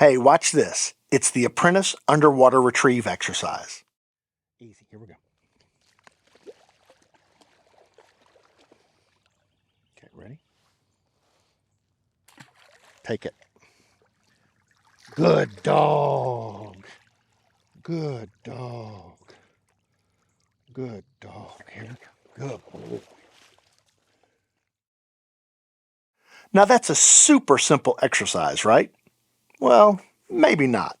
Hey, watch this. It's the apprentice underwater retrieve exercise. Easy, here we go. Okay, ready? Take it. Good dog. Good dog. Good dog. Here we go. Good boy. Now that's a super simple exercise, right? Well, maybe not.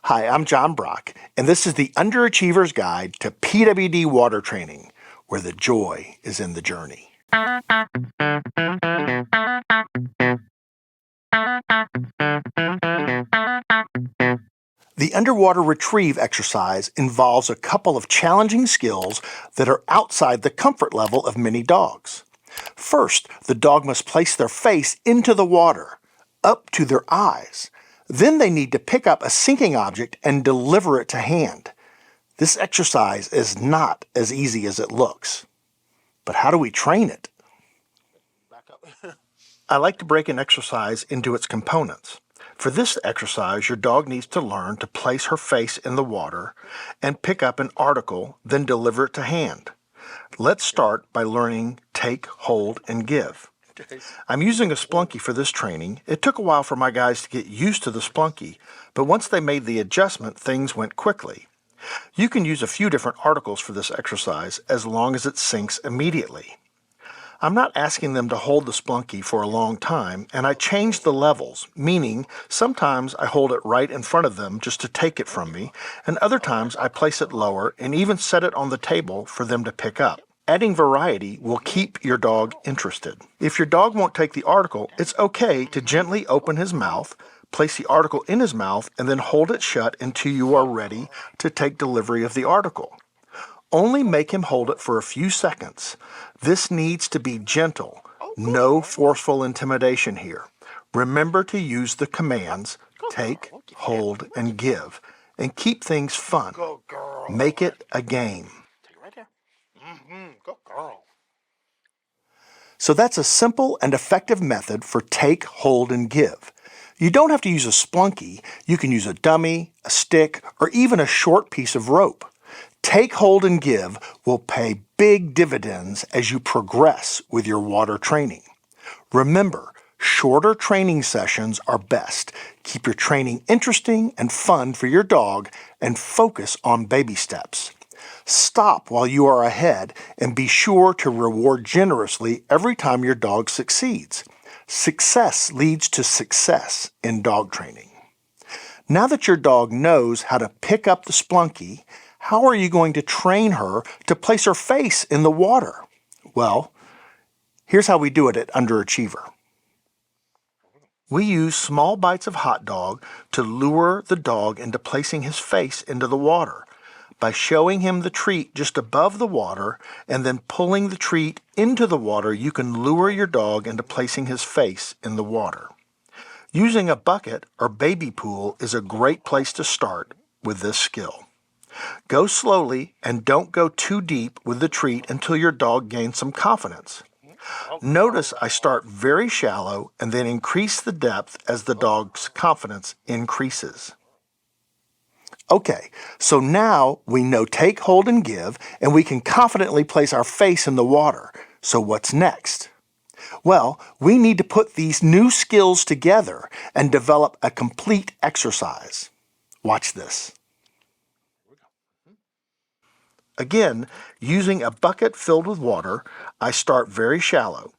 Hi, I'm John Brock, and this is the Underachiever's Guide to PWD Water Training, where the joy is in the journey. The underwater retrieve exercise involves a couple of challenging skills that are outside the comfort level of many dogs. First, the dog must place their face into the water, up to their eyes. Then they need to pick up a sinking object and deliver it to hand. This exercise is not as easy as it looks. But how do we train it? I like to break an exercise into its components. For this exercise, your dog needs to learn to place her face in the water and pick up an article, then deliver it to hand. Let's start by learning take, hold, and give. I'm using a splunky for this training. It took a while for my guys to get used to the splunky, but once they made the adjustment, things went quickly. You can use a few different articles for this exercise as long as it sinks immediately. I'm not asking them to hold the splunky for a long time, and I change the levels, meaning sometimes I hold it right in front of them just to take it from me, and other times I place it lower and even set it on the table for them to pick up. Adding variety will keep your dog interested. If your dog won't take the article, it's okay to gently open his mouth, place the article in his mouth, and then hold it shut until you are ready to take delivery of the article. Only make him hold it for a few seconds. This needs to be gentle. No forceful intimidation here. Remember to use the commands take, hold, and give, and keep things fun. Make it a game. So that's a simple and effective method for take, hold, and give. You don't have to use a splunky. You can use a dummy, a stick, or even a short piece of rope. Take, hold, and give will pay big dividends as you progress with your water training. Remember, shorter training sessions are best. Keep your training interesting and fun for your dog and focus on baby steps. Stop while you are ahead and be sure to reward generously every time your dog succeeds. Success leads to success in dog training. Now that your dog knows how to pick up the splunky, how are you going to train her to place her face in the water? Well, here's how we do it at Underachiever. We use small bites of hot dog to lure the dog into placing his face into the water. By showing him the treat just above the water and then pulling the treat into the water, you can lure your dog into placing his face in the water. Using a bucket or baby pool is a great place to start with this skill. Go slowly and don't go too deep with the treat until your dog gains some confidence. Notice I start very shallow and then increase the depth as the dog's confidence increases. Okay, so now we know take, hold, and give, and we can confidently place our face in the water. So what's next? Well, we need to put these new skills together and develop a complete exercise. Watch this. Again, using a bucket filled with water, I start very shallow.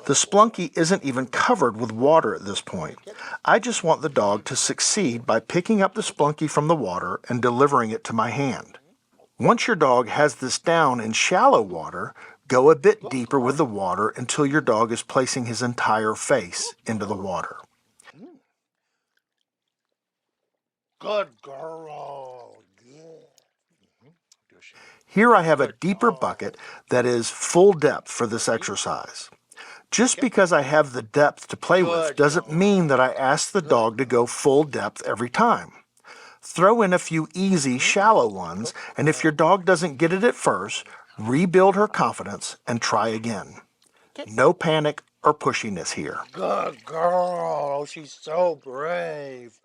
The splunky isn't even covered with water at this point. I just want the dog to succeed by picking up the splunky from the water and delivering it to my hand. Once your dog has this down in shallow water, go a bit deeper with the water until your dog is placing his entire face into the water. Good girl. Here I have a deeper bucket that is full depth for this exercise. Just because I have the depth to play with doesn't mean that I ask the dog to go full depth every time. Throw in a few easy, shallow ones, and if your dog doesn't get it at first, rebuild her confidence and try again. No panic or pushiness here. Good girl. She's so brave.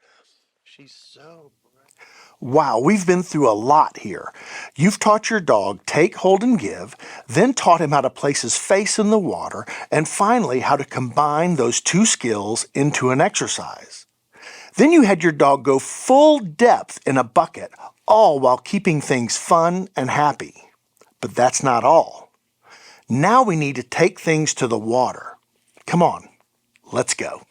She's so bright. Wow, we've been through a lot here. You've taught your dog take, hold, and give, then taught him how to place his face in the water, and finally how to combine those two skills into an exercise. Then you had your dog go full depth in a bucket, all while keeping things fun and happy. But that's not all. Now we need to take things to the water. Come on, let's go.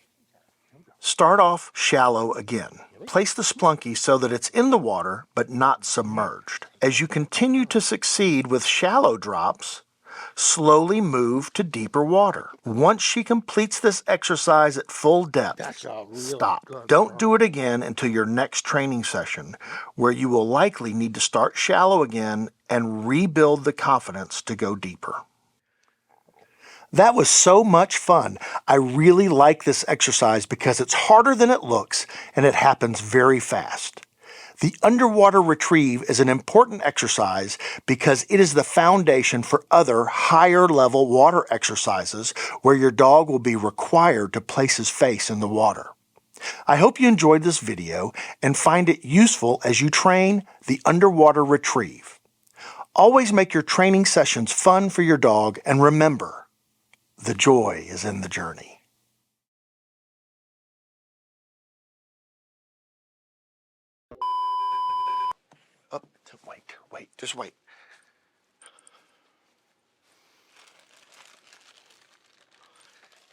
Start off shallow again. Place the splunky so that it's in the water but not submerged. As you continue to succeed with shallow drops, slowly move to deeper water. Once she completes this exercise at full depth, stop. Don't do it again until your next training session, where you will likely need to start shallow again and rebuild the confidence to go deeper. That was so much fun. I really like this exercise because it's harder than it looks and it happens very fast. The underwater retrieve is an important exercise because it is the foundation for other higher level water exercises where your dog will be required to place his face in the water. I hope you enjoyed this video and find it useful as you train the underwater retrieve. Always make your training sessions fun for your dog, and remember, the joy is in the journey. Oh, wait, just wait.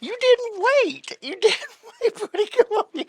You didn't wait. You didn't wait, buddy. Come on, you